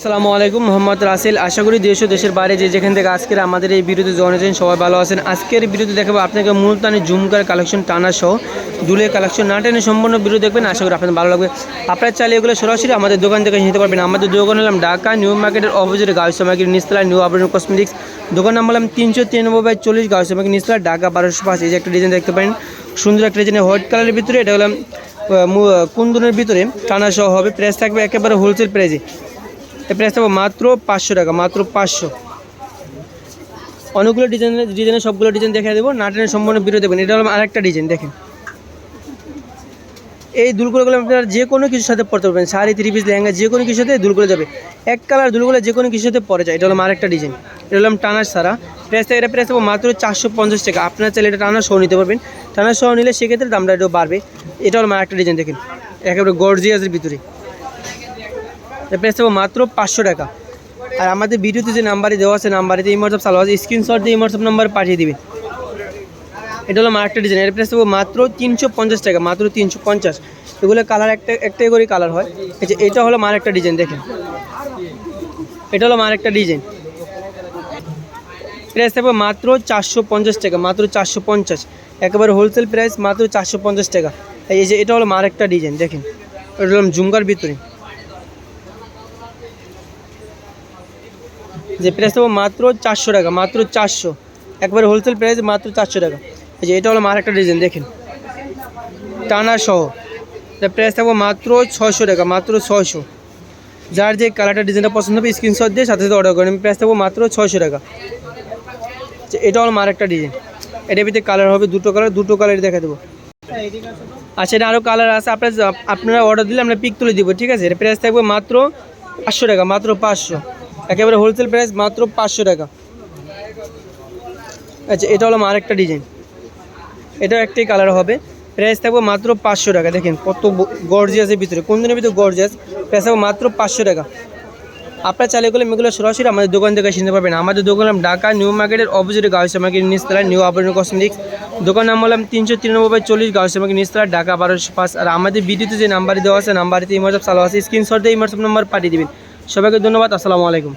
আসসালামু আলাইকুম, মোহাম্মদ রাসেল। আশা করি দেশ ও দেশের বাইরে যেখান থেকে আজকের আমাদের এই ভিডিওতে জয়েন হয়েছেন সবাই ভালো আছেন। আজকের ভিডিওতে দেখাবো আপনাকে মুলতানি ঝুমকার কালেকশন টানা সহ দুলের কালেকশন না টেনে সম্পূর্ণ ভিডিও দেখবেন। আশা করি আপনাদের ভালো লাগবে। আপনারা চাইলে এগুলো সরাসরি আমাদের দোকান থেকে নিতে পারবেন। আমাদের দোকান হলাম ঢাকা নিউ মার্কেটের অপোজিটে গাউসিয়া মার্কেট নিচতলা নিউ আবরণ কসমেটিক্স। দোকান নাম হলাম 393/40 গাউসিয়া মার্কেট নিচতলা ঢাকা 1205। এই যে একটা ডিজাইন দেখতে পারেন, সুন্দর একটা ডিজাইন হোয়াইট কালারের ভিতরে। এটা হলাম কুন্দনের ভিতরে টানা সহ হবে। প্রাইস থাকবে একেবারে হোলসেল প্রাইসে। এই প্রাইস থাকবে মাত্র 500 টাকা, মাত্র 500। অনেকগুলো ডিজাইনের সবগুলো ডিজাইন দেখে দেবো, নাটেনের সম্পূর্ণ ভিডিও দেবেন। এটা হলো আরেকটা ডিজাইন দেখেন। এই দুলগুলো আপনারা যে কোনো কিছুর সাথে পরতে পারবেন, শাড়ি, থ্রি পিস, লেহেঙ্গা, যে কোনো কিছুর সাথে দুলগুলো যাবে। এক কালার দুলগুলো যে কোনো কিছুর সাথে পরে যায়। এটা হলো আরেকটা ডিজাইন। এটা হলাম টানার সারা। এটা প্রাইস থাকবে মাত্র 450 টাকা। আপনারা চাইলে এটা টানার সহ নিতে পারবেন। টানার সহ নিলে সেক্ষেত্রে দামটা একটু বাড়বে। এটা হলো আরেকটা ডিজাইন দেখেন, একেবারে গর্জিয়াসের ভিতরে। এর প্রাইস থাকবে মাত্র 500 টাকা। আর আমাদের ভিডিওতে যে নাম্বারে দেওয়া আছে, নাম্বারেতে এই হোয়াটসঅ্যাপ চালু আছে, স্ক্রিনশট দিয়ে এই হোয়াটসঅ্যাপ নাম্বার পাঠিয়ে দিবে। এটা হলো আরেকটা ডিজাইন। এর প্রাইস থাকবে মাত্র 350 টাকা, মাত্র 350। এগুলো কালার একটাই করে কালার হয়। এই যে এটা হলো আরেকটা ডিজাইন দেখেন, এটা হলো আরেকটা ডিজাইন। প্রাইস থাকবে মাত্র 450 টাকা, মাত্র 450। একেবারে হোলসেল প্রাইস, মাত্র 450 টাকা। এই যে এটা হলো আরেকটা ডিজাইন দেখেন, এটা হলো ঝুমকার ভিতরে। যে প্রাইস থাকবে মাত্র 400 টাকা, মাত্র 400। একবারে হোলসেল প্রাইস, মাত্র 400 টাকা। এই যে এটা হলো আরেকটা ডিজাইন দেখেন, টানা সহ। এটা প্রাইস থাকবে মাত্র 600 টাকা, মাত্র 600। যার যে কালারটা ডিজাইনটা পছন্দ হবে স্ক্রিনশট দিয়ে সাথে সাথে অর্ডার করেন। প্রাইস থাকবে মাত্র 600 টাকা। এটা হলো আরেকটা ডিজাইন। এটার ভিতরে কালার হবে দুটো কালার দেখা দেবো। আচ্ছা, এটা আরও কালার আছে। আপনারা অর্ডার দিলে আমরা পিক তুলে দিব, ঠিক আছে। এটা প্রাইস থাকবে মাত্র 500 টাকা, মাত্র 500। একেবারে হোলসেল প্রাইস, মাত্র 500 টাকা। আচ্ছা, এটা হলো আরেকটা ডিজাইন। এটাও একটাই কালার হবে। প্রাইস থাকবে মাত্র 500 টাকা। দেখেন কত গর্জিয়াসের ভিতরে, কোন দিনের ভিতরে গর্জিয়াস। প্রাইস থাকবে মাত্র 500 টাকা। আপনারা চাইলে এগুলো সরাসরি আমাদের দোকান থেকে কিনতে পারবেন। আমাদের দোকান হলাম ঢাকা নিউ মার্কেটের অপোজিটে গাউসিয়া মার্কেট নিচতলা নিউ আবরণ কসমেটিক্স। দোকান নাম হলাম 393/40 গাউসিয়া মার্কেট নিচতলা ঢাকা 1205। আর আমাদের ভিডিওতে যে নাম্বারে দেওয়া আছে, নাম্বারেতে এই হোয়াটসঅ্যাপ চালু আছে, স্ক্রিনশট দিয়ে এই হোয়াটসঅ্যাপ নাম্বার পাঠিয়ে দেবেন। সবাইকে ধন্যবাদ। আসসালামু আলাইকুম।